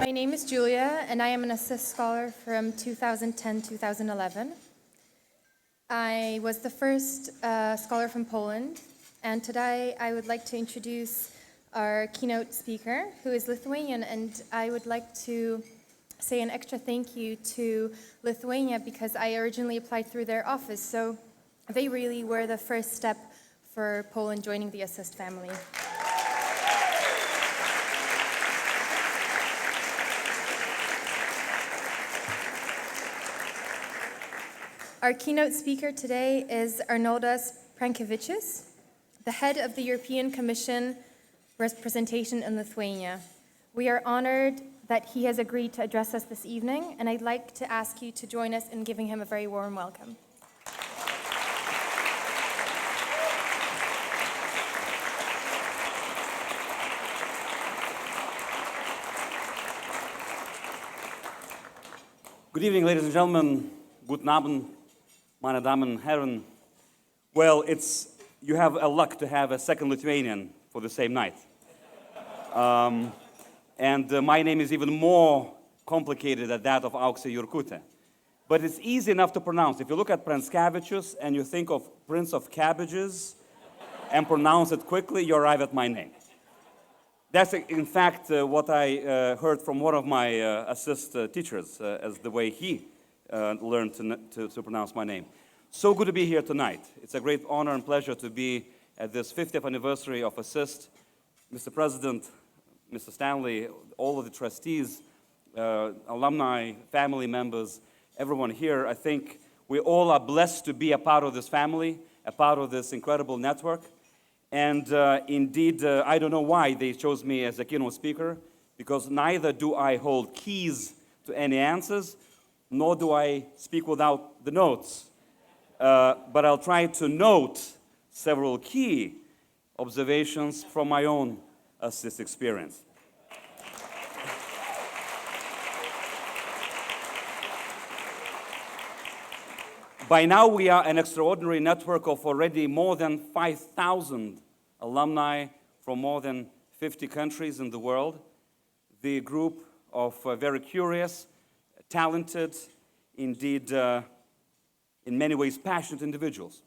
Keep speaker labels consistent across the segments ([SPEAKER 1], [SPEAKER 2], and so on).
[SPEAKER 1] My name is Julia, and I am an assist scholar from 2010-2011. I was the first scholar from Poland, and today I would like to introduce our keynote speaker, who is Lithuanian, and I would like to say an extra thank you to Lithuania because I originally applied through their office, so they really were the first step for Poland joining the assist family. Our keynote speaker today is Arnoldas Pranckevičius, the head of the European Commission representation in Lithuania. We are honored that he has agreed to address us this evening, and I'd like to ask you to join us in giving him a very warm welcome.
[SPEAKER 2] Good evening, ladies and gentlemen. Guten Abend, meine Damen und Herren. Well, you have a luck to have a second Lithuanian for the same night. My name is even more complicated than that of Auksė Jurkutė. But it's easy enough to pronounce. If you look at Pranckevičius and you think of Prince of Cabbages and pronounce it quickly, you arrive at my name. That's, in fact, what I heard from one of my assist teachers as the way he learned to pronounce my name. So good to be here tonight. It's a great honor and pleasure to be at this 50th anniversary of Assist. Mr. President, Mr. Stanley, all of the trustees, alumni, family members, everyone here, I think we all are blessed to be a part of this family, a part of this incredible network. And indeed, I don't know why they chose me as a keynote speaker, because neither do I hold keys to any answers, nor do I speak without the notes. But I'll try to note several key observations from my own assist experience. By now, we are an extraordinary network of already more than 5,000 alumni from more than 50 countries in the world. The group of very curious, talented, indeed, in many ways, passionate individuals.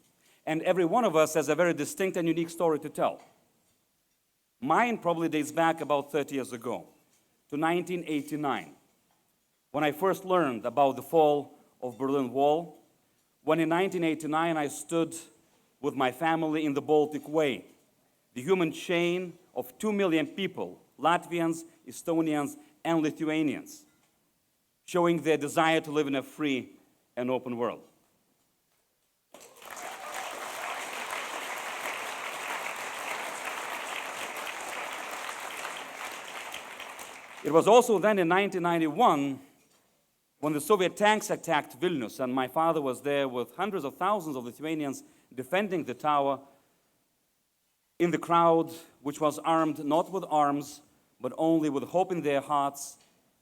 [SPEAKER 2] And every one of us has a very distinct and unique story to tell. Mine probably dates back about 30 years ago, to 1989, when I first learned about the fall of Berlin Wall, when in 1989 I stood with my family in the Baltic Way, the human chain of 2 million people, Latvians, Estonians, and Lithuanians, showing their desire to live in a free and open world. It was also then in 1991 when the Soviet tanks attacked Vilnius, and my father was there with hundreds of thousands of Lithuanians defending the tower in the crowd, which was armed not with arms, but only with hope in their hearts,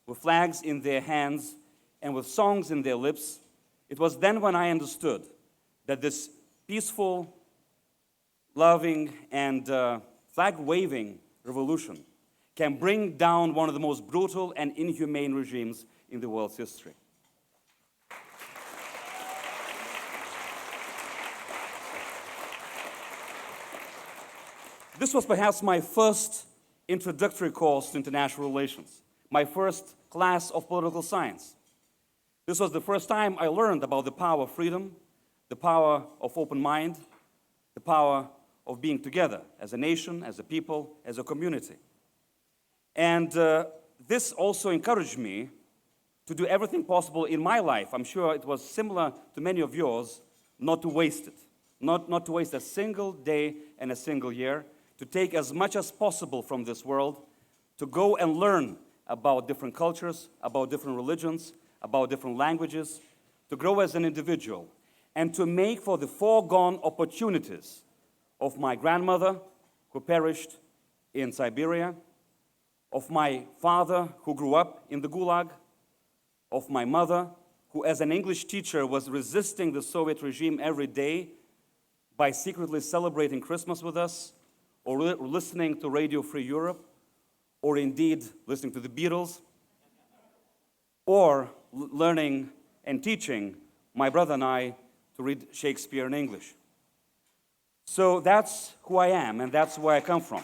[SPEAKER 2] with flags in their hands, and with songs in their lips. It was then when I understood that this peaceful, loving, and flag-waving revolution can bring down one of the most brutal and inhumane regimes in the world's history. This was perhaps my first introductory course to international relations, my first class of political science. This was the first time I learned about the power of freedom, the power of open mind, the power of being together as a nation, as a people, as a community. And this also encouraged me to do everything possible in my life. I'm sure it was similar to many of yours, not to waste it, not to waste a single day and a single year, to take as much as possible from this world, to go and learn about different cultures, about different religions, about different languages, to grow as an individual, and to make for the foregone opportunities of my grandmother, who perished in Siberia, of my father, who grew up in the Gulag, of my mother, who as an English teacher was resisting the Soviet regime every day by secretly celebrating Christmas with us, or listening to Radio Free Europe, or indeed listening to the Beatles, or learning and teaching my brother and I to read Shakespeare in English. So that's who I am, and that's where I come from.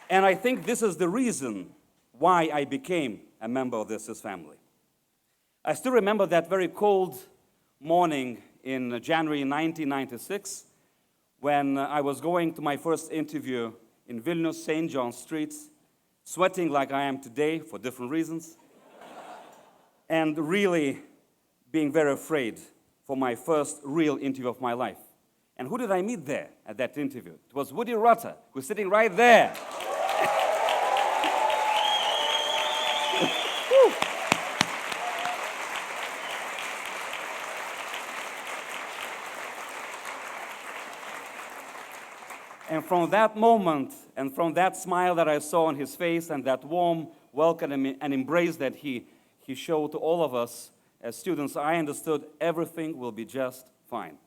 [SPEAKER 2] And I think this is the reason why I became a member of this family. I still remember that very cold morning in January 1996 when I was going to my first interview in Vilnius, St. John's streets, sweating like I am today for different reasons, and really being very afraid for my first real interview of my life. And who did I meet there at that interview? It was Woody Rutter, who's sitting right there. And from that moment, and from that smile that I saw on his face, and that warm welcome and embrace that he showed to all of us as students, I understood everything will be just fine.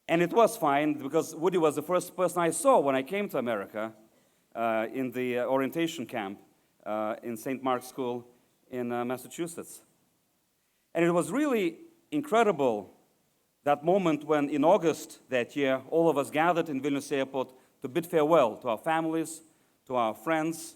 [SPEAKER 2] And it was fine, because Woody was the first person I saw when I came to America in the orientation camp in St. Mark's School in Massachusetts. And it was really incredible, that moment when in August that year, all of us gathered in Vilnius airport to bid farewell to our families, to our friends.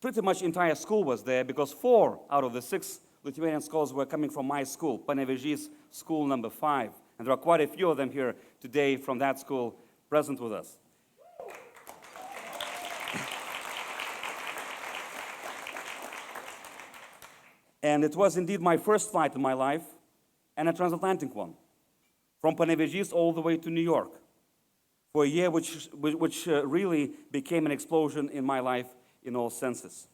[SPEAKER 2] Pretty much entire school was there, because 4 out of the 6 Lithuanian scholars were coming from my school, Pranckevičius school number 5. And there are quite a few of them here today from that school present with us. And it was indeed my first flight in my life, and a transatlantic one, from Pranckevičius all the way to New York, for a year which really became an explosion in my life in all senses.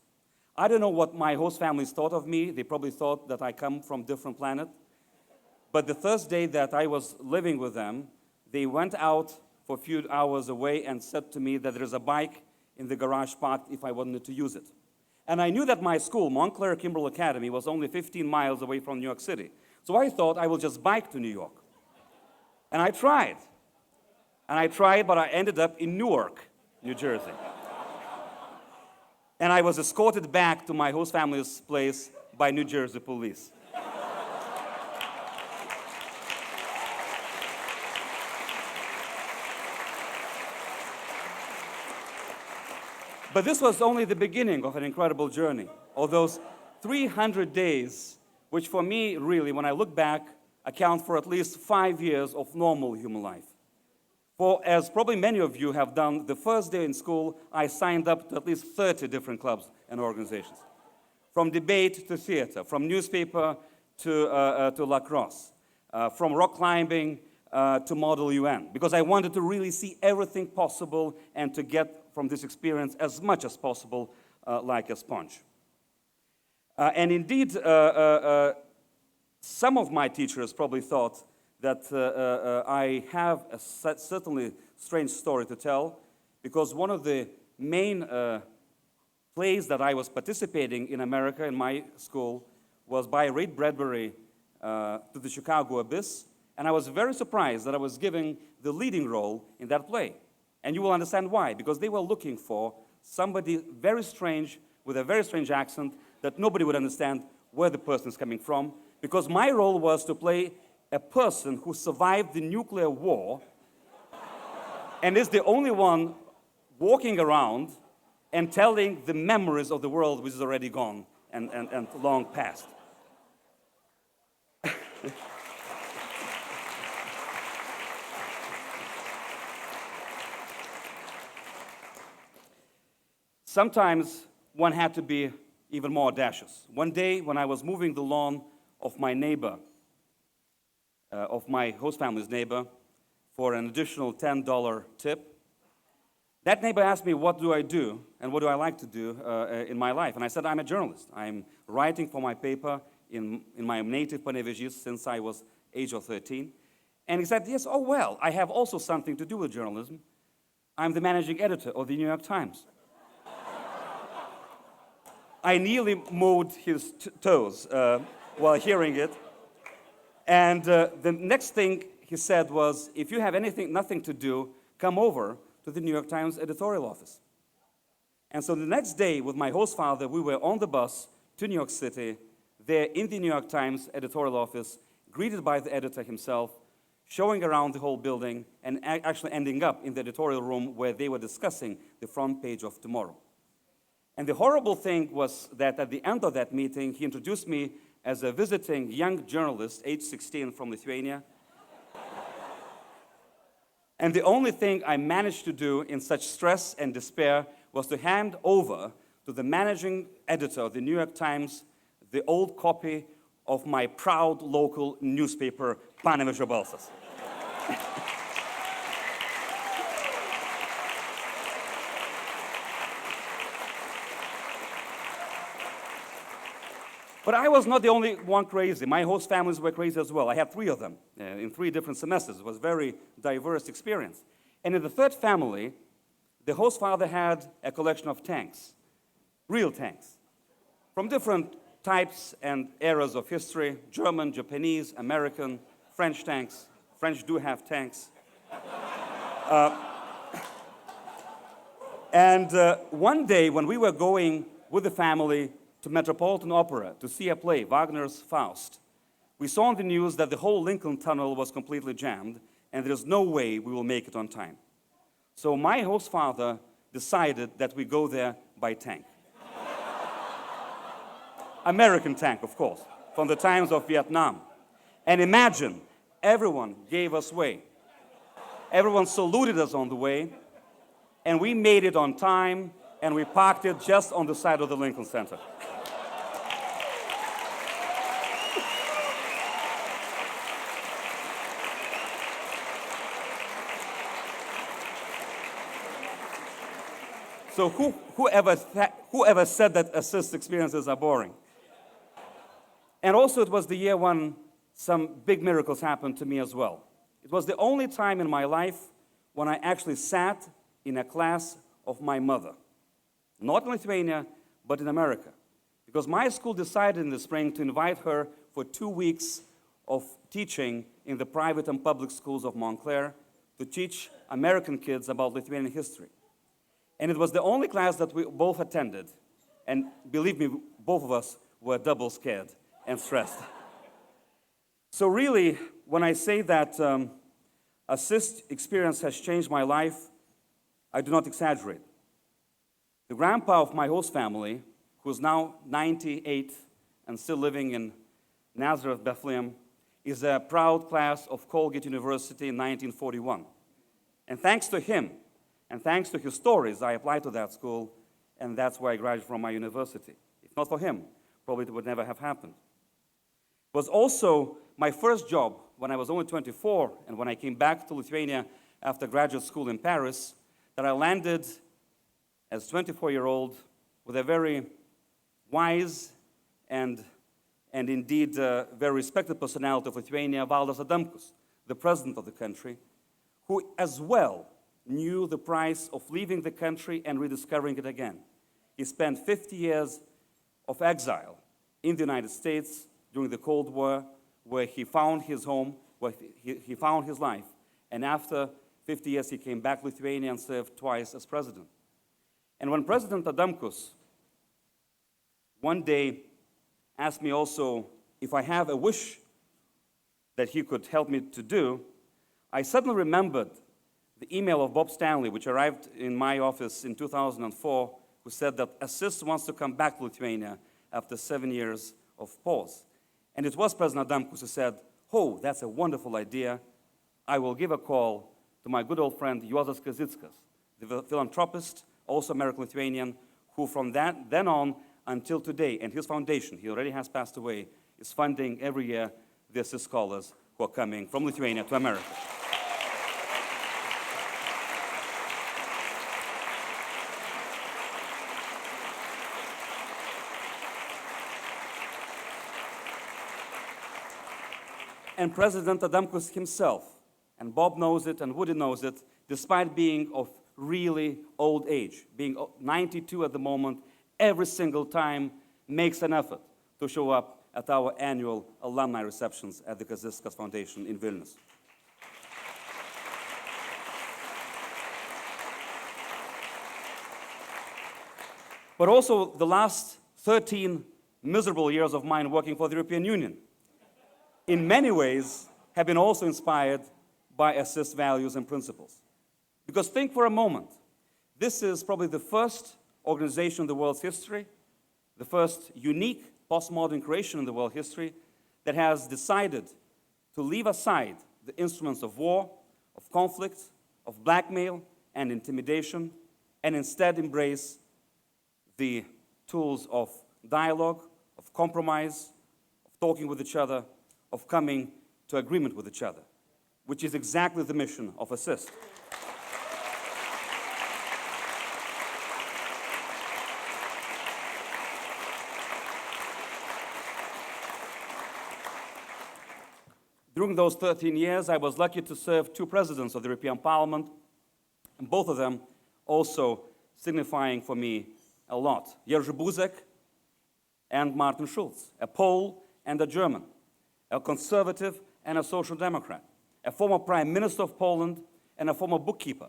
[SPEAKER 2] I don't know what my host families thought of me. They probably thought that I come from a different planet. But the first day that I was living with them, they went out for a few hours away and said to me that there is a bike in the garage parked if I wanted to use it. And I knew that my school, Montclair Kimberly Academy, was only 15 miles away from New York City. So I thought I will just bike to New York. And I tried. But I ended up in Newark, New Jersey. And I was escorted back to my host family's place by New Jersey police. But this was only the beginning of an incredible journey, of those 300 days, which for me, really, when I look back, account for at least 5 years of normal human life. For, as probably many of you have done, the first day in school, I signed up to at least 30 different clubs and organizations. From debate to theater, from newspaper to lacrosse, from rock climbing to Model UN, because I wanted to really see everything possible and to get from this experience as much as possible like a sponge. And indeed, some of my teachers probably thought that I have a certainly strange story to tell, because one of the main plays that I was participating in America in my school was by Ray Bradbury to the Chicago Abyss, and I was very surprised that I was given the leading role in that play. And you will understand why, because they were looking for somebody very strange, with a very strange accent, that nobody would understand where the person is coming from, because my role was to play a person who survived the nuclear war and is the only one walking around and telling the memories of the world which is already gone and long past. Sometimes one had to be even more audacious. One day when I was moving the lawn of my neighbor, of my host family's neighbor, for an additional $10 tip, that neighbor asked me, what do I do and what do I like to do in my life? And I said, I'm a journalist. I'm writing for my paper in my native Pranckevičius since I was age of 13. And he said, yes, oh well, I have also something to do with journalism. I'm the managing editor of the New York Times. I nearly mowed his toes while hearing it. And the next thing he said was, if you have nothing to do, come over to the New York Times editorial office. And so the next day, with my host father, we were on the bus to New York City, there in the New York Times editorial office, greeted by the editor himself, showing around the whole building, and actually ending up in the editorial room where they were discussing the front page of tomorrow. And the horrible thing was that at the end of that meeting, he introduced me as a visiting young journalist, age 16, from Lithuania. And the only thing I managed to do in such stress and despair was to hand over to the managing editor of the New York Times the old copy of my proud local newspaper, Pranckevičius balsas. But I was not the only one crazy. My host families were crazy as well. I had 3 of them in 3 different semesters. It was a very diverse experience. And in the 3rd family, the host father had a collection of tanks, real tanks, from different types and eras of history: German, Japanese, American, French tanks. French do have tanks. One day, when we were going with the family to Metropolitan Opera to see a play, Wagner's Faust, we saw on the news that the whole Lincoln Tunnel was completely jammed, and there's no way we will make it on time. So my host father decided that we go there by tank. American tank, of course, from the times of Vietnam. And imagine, everyone gave us way. Everyone saluted us on the way, and we made it on time, and we parked it just on the side of the Lincoln Center. So whoever said that assist experiences are boring? And also it was the year when some big miracles happened to me as well. It was the only time in my life when I actually sat in a class of my mother. Not in Lithuania, but in America. Because my school decided in the spring to invite her for 2 weeks of teaching in the private and public schools of Montclair to teach American kids about Lithuanian history. And it was the only class that we both attended. And believe me, both of us were double scared and stressed. So really, when I say that assist experience has changed my life, I do not exaggerate. The grandpa of my host family, who is now 98 and still living in Nazareth, Bethlehem, is a proud class of Colgate University in 1941. And thanks to him, and thanks to his stories, I applied to that school, and that's why I graduated from my university. If not for him, probably it would never have happened. It was also my first job when I was only 24, and when I came back to Lithuania after graduate school in Paris, that I landed as a 24-year-old with a very wise and indeed very respected personality of Lithuania, Arnoldas Adamkus, the president of the country, who as well knew the price of leaving the country and rediscovering it again. He spent 50 years of exile in the United States during the Cold War, where he found his home, where he found his life. And after 50 years, he came back to Lithuania and served twice as president. And when President Adamkus one day asked me also if I have a wish that he could help me to do, I suddenly remembered the email of Bob Stanley, which arrived in my office in 2004, who said that Assist wants to come back to Lithuania after 7 years of pause. And it was President Adamkus who said, "Oh, that's a wonderful idea. I will give a call to my good old friend Juozas Kazickas, the philanthropist, also American-Lithuanian, who from then on until today, and his foundation, he already has passed away, is funding every year the Assist scholars who are coming from Lithuania to America." And President Adamkus himself, and Bob knows it, and Woody knows it, despite being of really old age, being 92 at the moment, every single time makes an effort to show up at our annual alumni receptions at the Kazickas Foundation in Vilnius. but also the last 13 miserable years of mine working for the European Union, in many ways, have been also inspired by assist values and principles. Because think for a moment, this is probably the first organization in the world's history, the first unique postmodern creation in the world history that has decided to leave aside the instruments of war, of conflict, of blackmail and intimidation, and instead embrace the tools of dialogue, of compromise, of talking with each other, of coming to agreement with each other, which is exactly the mission of ASSIST. During those 13 years, I was lucky to serve two presidents of the European Parliament, and both of them also signifying for me a lot. Jerzy Buzek and Martin Schulz, a Pole and a German, a conservative and a social democrat, a former prime minister of Poland and a former bookkeeper,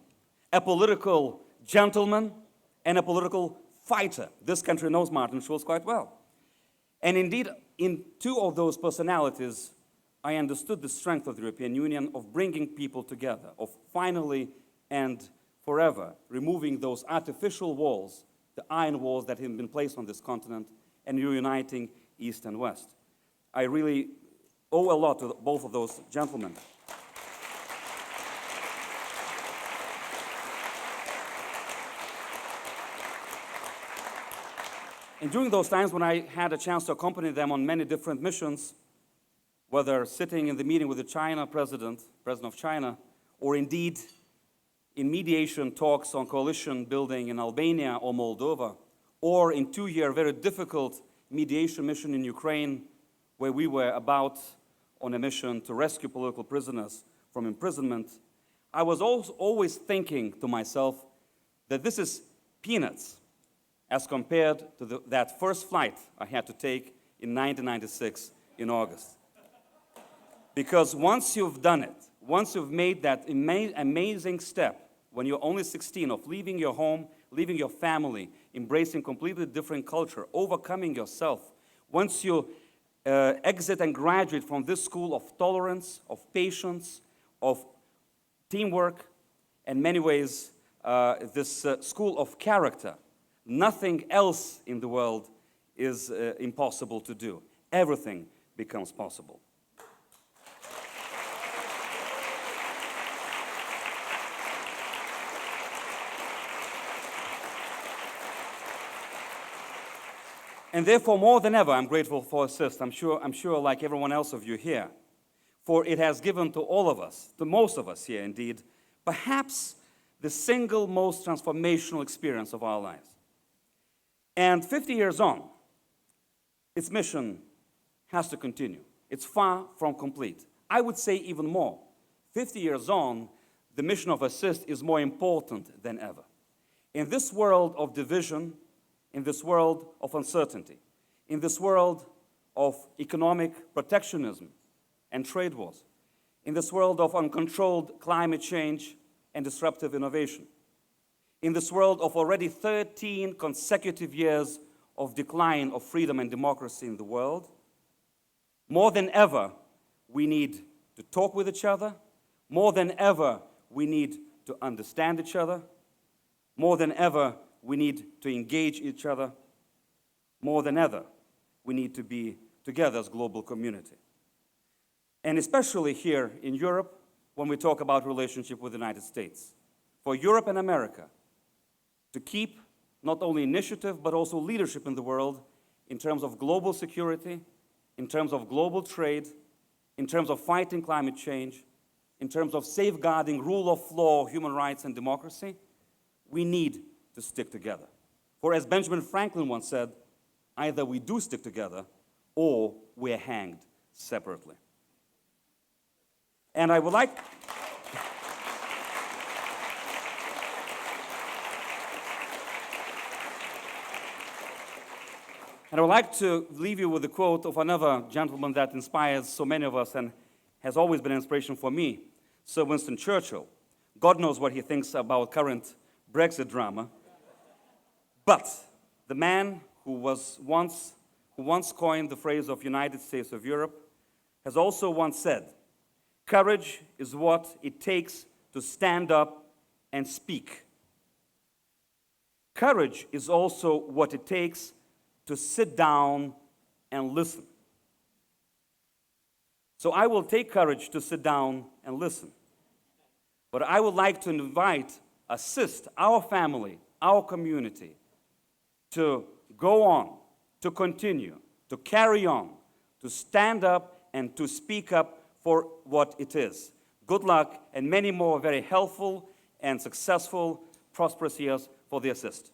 [SPEAKER 2] a political gentleman and a political fighter. This country knows Martin Schulz quite well. And indeed, in two of those personalities, I understood the strength of the European Union of bringing people together, of finally and forever removing those artificial walls, the iron walls that had been placed on this continent, and reuniting East and West. I really owe a lot to both of those gentlemen. And during those times when I had a chance to accompany them on many different missions, whether sitting in the meeting with the China president of China, or indeed in mediation talks on coalition building in Albania or Moldova, or in 2-year very difficult mediation mission in Ukraine, where we were about on a mission to rescue political prisoners from imprisonment, I was always thinking to myself that this is peanuts as compared to that first flight I had to take in 1996 in August. Because once you've done it, once you've made that amazing step, when you're only 16, of leaving your home, leaving your family, embracing completely different culture, overcoming yourself, once you exit and graduate from this school of tolerance, of patience, of teamwork, in many ways, this school of character, nothing else in the world is impossible to do. Everything becomes possible. And therefore, more than ever, I'm grateful for ASSIST. I'm sure like everyone else of you here, for it has given to all of us, to most of us here indeed, perhaps the single most transformational experience of our lives. And 50 years on, its mission has to continue. It's far from complete. I would say even more. 50 years on, the mission of ASSIST is more important than ever. In this world of division, in this world of uncertainty, in this world of economic protectionism and trade wars, in this world of uncontrolled climate change and disruptive innovation, in this world of already 13 consecutive years of decline of freedom and democracy in the world, more than ever, we need to talk with each other. More than ever, we need to understand each other. More than ever, we need to engage each other. More than ever, we need to be together as a global community. And especially here in Europe, when we talk about relationship with the United States. For Europe and America to keep not only initiative, but also leadership in the world in terms of global security, in terms of global trade, in terms of fighting climate change, in terms of safeguarding rule of law, human rights, and democracy, we need to stick together. For as Benjamin Franklin once said, either we do stick together or we're hanged separately. And I would like to leave you with a quote of another gentleman that inspires so many of us and has always been an inspiration for me, Sir Winston Churchill. God knows what he thinks about current Brexit drama. But the man who once coined the phrase of United States of Europe, has also once said, "Courage is what it takes to stand up and speak. Courage is also what it takes to sit down and listen." So I will take courage to sit down and listen. But I would like to assist our family, our community, to go on, to continue, to carry on, to stand up and to speak up for what it is. Good luck and many more very helpful and successful, prosperous years for the assist.